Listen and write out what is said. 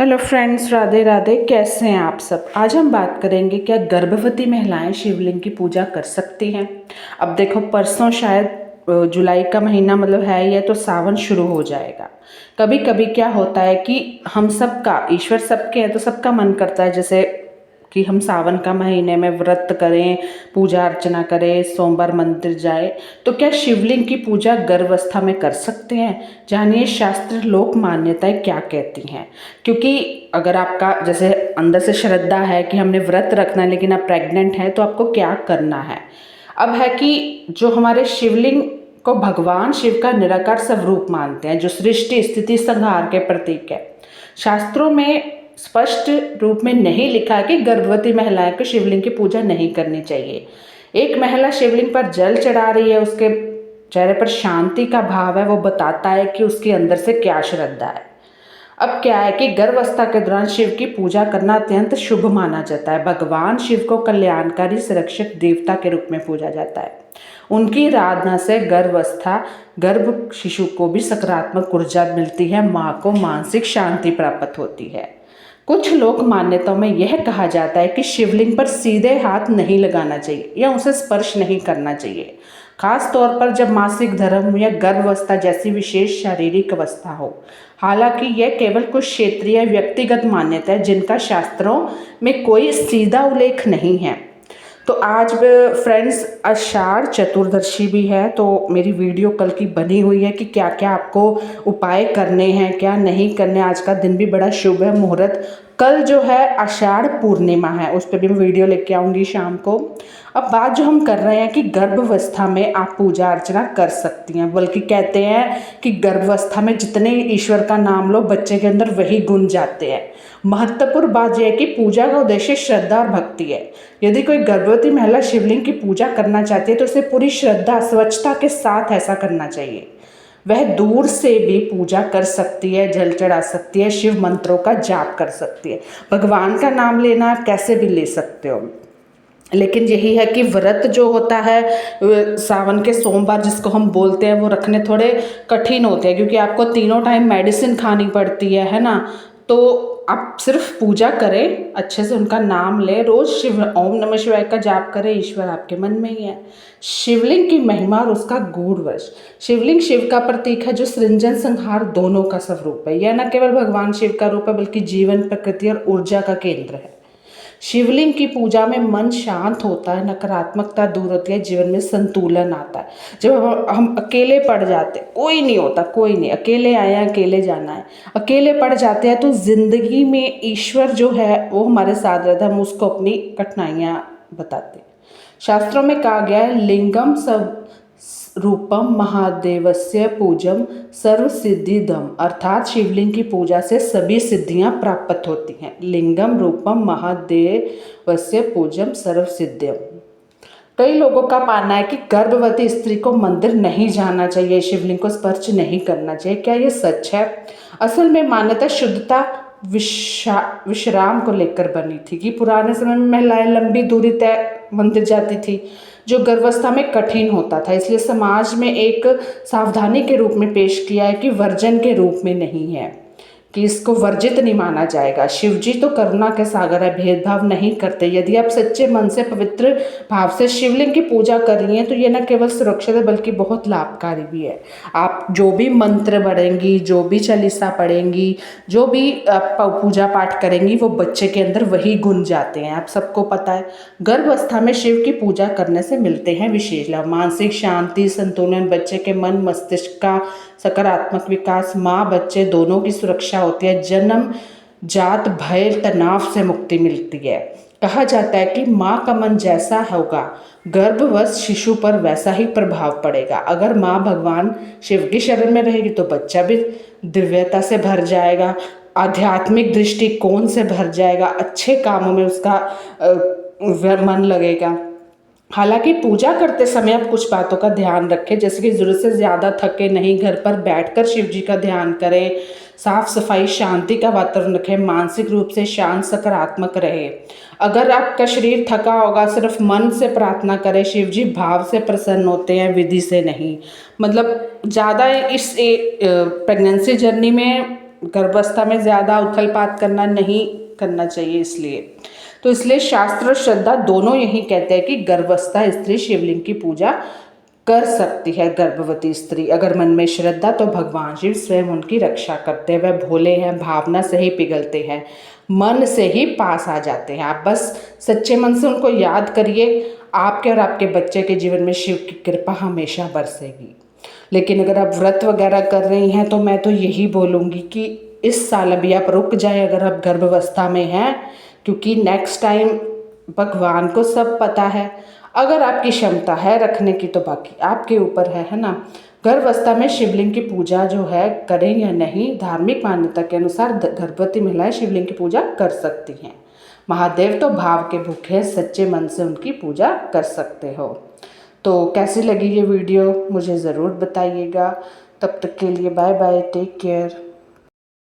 Hello friends, Radhe Radhe. कैसे हैं आप सब। आज हम बात करेंगे क्या गर्भवती महिलाएं शिवलिंग की पूजा कर सकती हैं। अब देखो, परसों शायद जुलाई का महीना मतलब है ये, तो सावन शुरू हो जाएगा। कभी कभी क्या होता है कि हम सबका, ईश्वर सबके हैं तो सबका मन करता है जैसे कि हम सावन का महीने में व्रत करें, पूजा अर्चना करें, सोमवार मंदिर जाए। तो क्या शिवलिंग की पूजा गर्भावस्था में कर सकते हैं? जानिए शास्त्र लोक मान्यताएं क्या कहती हैं। क्योंकि अगर आपका जैसे अंदर से श्रद्धा है कि हमने व्रत रखना है लेकिन आप प्रेग्नेंट हैं, तो आपको क्या करना है। अब है कि जो हमारे शिवलिंग को भगवान शिव का निराकार स्वरूप मानते हैं, जो सृष्टि स्थिति संहार के प्रतीक है। शास्त्रों में स्पष्ट रूप में नहीं लिखा है कि गर्भवती महिलाएं को शिवलिंग की पूजा नहीं करनी चाहिए। एक महिला शिवलिंग पर जल चढ़ा रही है, उसके चेहरे पर शांति का भाव है, वो बताता है कि उसके अंदर से क्या श्रद्धा है। अब क्या है कि गर्भावस्था के दौरान शिव की पूजा करना अत्यंत शुभ माना जाता है। भगवान शिव को कल्याणकारी सुरक्षक देवता के रूप में पूजा जाता है। उनकी आराधना से गर्भ शिशु को भी सकारात्मक ऊर्जा मिलती है, माँ को मानसिक शांति प्राप्त होती है। कुछ लोक मान्यताओं में यह कहा जाता है कि शिवलिंग पर सीधे हाथ नहीं लगाना चाहिए या उसे स्पर्श नहीं करना चाहिए, खास तौर पर जब मासिक धर्म या गर्भावस्था जैसी विशेष शारीरिक अवस्था हो। हालांकि यह केवल कुछ क्षेत्रीय व्यक्तिगत मान्यता है जिनका शास्त्रों में कोई सीधा उल्लेख नहीं है। तो आज फ्रेंड्स आषाढ़ चतुर्दशी भी है, तो मेरी वीडियो कल की बनी हुई है कि क्या क्या आपको उपाय करने हैं, क्या नहीं करने। आज का दिन भी बड़ा शुभ है, मुहूर्त कल जो है आषाढ़ पूर्णिमा है, उस पर भी मैं वीडियो लेके आऊँगी शाम को। अब बात जो हम कर रहे हैं कि गर्भावस्था में आप पूजा अर्चना कर सकती हैं, बल्कि कहते हैं कि गर्भावस्था में जितने ईश्वर का नाम लो बच्चे के अंदर वही गुण जाते हैं। महत्वपूर्ण बात यह है कि पूजा का उद्देश्य श्रद्धा और भक्ति है। यदि कोई गर्भवती महिला शिवलिंग की पूजा करना चाहती है तो उसे पूरी श्रद्धा स्वच्छता के साथ ऐसा करना चाहिए। वह दूर से भी पूजा कर सकती है, जल चढ़ा सकती है, शिव मंत्रों का जाप कर सकती है। भगवान का नाम लेना कैसे भी ले सकते हो, लेकिन यही है कि व्रत जो होता है सावन के सोमवार जिसको हम बोलते हैं, वो रखने थोड़े कठिन होते हैं, क्योंकि आपको तीनों टाइम मेडिसिन खानी पड़ती है ना। तो आप सिर्फ पूजा करें, अच्छे से उनका नाम लें, रोज शिव ओम नमः शिवाय का जाप करें, ईश्वर आपके मन में ही है। शिवलिंग की महिमा और उसका गूढ़ वश। शिवलिंग शिव का प्रतीक है जो सृजन संहार दोनों का स्वरूप है। यह न केवल भगवान शिव का रूप है बल्कि जीवन, प्रकृति और ऊर्जा का केंद्र है। शिवलिंग की पूजा में मन शांत होता है, नकारात्मकता दूर होती है, जीवन में संतुलन आता है। जब हम अकेले पड़ जाते, कोई नहीं होता, कोई नहीं, अकेले आए हैं अकेले जाना है, अकेले पड़ जाते हैं तो जिंदगी में ईश्वर जो है वो हमारे साथ रहता है, हम उसको अपनी कठिनाइयाँ बताते हैं। शास्त्रों में कहा गया है लिंगम सब रूपम महादेवस्य पूजम सर्व सिद्धिदम, अर्थात शिवलिंग की पूजा से सभी सिद्धियां प्राप्त होती हैं। लिंगम रूपम महादेवस्य पूजम सर्व सिद्धियम। कई लोगों का मानना है कि गर्भवती स्त्री को मंदिर नहीं जाना चाहिए, शिवलिंग को स्पर्श नहीं करना चाहिए। क्या ये सच है? असल में मान्यता शुद्धता विश्राम को लेकर बनी थी कि पुराने समय में महिलाएं लंबी दूरी तय मंदिर जाती थी, जो गर्भावस्था में कठिन होता था। इसलिए समाज में एक सावधानी के रूप में पेश किया है कि वर्जन के रूप में नहीं है, कि इसको वर्जित नहीं माना जाएगा। शिवजी तो करुणा के सागर है, भेदभाव नहीं करते। यदि आप सच्चे मन से पवित्र भाव से शिवलिंग की पूजा कर रही हैं तो ये न केवल सुरक्षित है बल्कि बहुत लाभकारी भी है। आप जो भी मंत्र पढ़ेंगी, जो भी चालीसा पढ़ेंगी, जो भी आप पूजा पाठ करेंगी, वो बच्चे के अंदर वही गुण जाते हैं। आप सबको पता है गर्भावस्था में शिव की पूजा करने से मिलते हैं विशेष लाभ। मानसिक शांति, संतुलन, बच्चे के मन मस्तिष्क का सकारात्मक विकास, माँ बच्चे दोनों की सुरक्षा होती है, जन्म जात भय तनाव से मुक्ति मिलती है। कहा जाता है कि माँ का मन जैसा होगा गर्भवश शिशु पर वैसा ही प्रभाव पड़ेगा। अगर माँ भगवान शिव की शरण में रहेगी तो बच्चा भी दिव्यता से भर जाएगा, आध्यात्मिक दृष्टिकोण से भर जाएगा, अच्छे कामों में उसका मन लगेगा। हालांकि पूजा करते समय आप कुछ बातों का ध्यान रखें, जैसे कि ज़रूरत से ज़्यादा थके नहीं, घर पर बैठकर शिव जी का ध्यान करें, साफ सफाई, शांति का वातावरण रखें, मानसिक रूप से शांत सकारात्मक रहे। अगर आपका शरीर थका होगा, सिर्फ मन से प्रार्थना करें, शिव जी भाव से प्रसन्न होते हैं, विधि से नहीं। मतलब ज़्यादा इस प्रेगनेंसी जर्नी में गर्भावस्था में ज़्यादा उथल पात करना नहीं करना चाहिए, इसलिए शास्त्र और श्रद्धा दोनों यही कहते हैं कि गर्भावस्था स्त्री शिवलिंग की पूजा कर सकती है। गर्भवती स्त्री अगर मन में श्रद्धा, तो भगवान शिव स्वयं उनकी रक्षा करते हैं। वह भोले हैं, भावना से ही पिघलते हैं, मन से ही पास आ जाते हैं। आप बस सच्चे मन से उनको याद करिए, आपके और आपके बच्चे के जीवन में शिव की कृपा हमेशा बरसेगी। लेकिन अगर आप व्रत वगैरह कर रही हैं तो मैं तो यही बोलूँगी कि इस साल अभी आप रुक जाएं अगर आप गर्भावस्था में हैं, क्योंकि नेक्स्ट टाइम भगवान को सब पता है। अगर आपकी क्षमता है रखने की तो बाकी आपके ऊपर है ना। गर्भावस्था में शिवलिंग की पूजा जो है करें या नहीं, धार्मिक मान्यता के अनुसार गर्भवती महिलाएं शिवलिंग की पूजा कर सकती हैं। महादेव तो भाव के भूखे हैं, सच्चे मन से उनकी पूजा कर सकते हो। तो कैसी लगी ये वीडियो मुझे ज़रूर बताइएगा। तब तक के लिए बाय बाय, टेक केयर।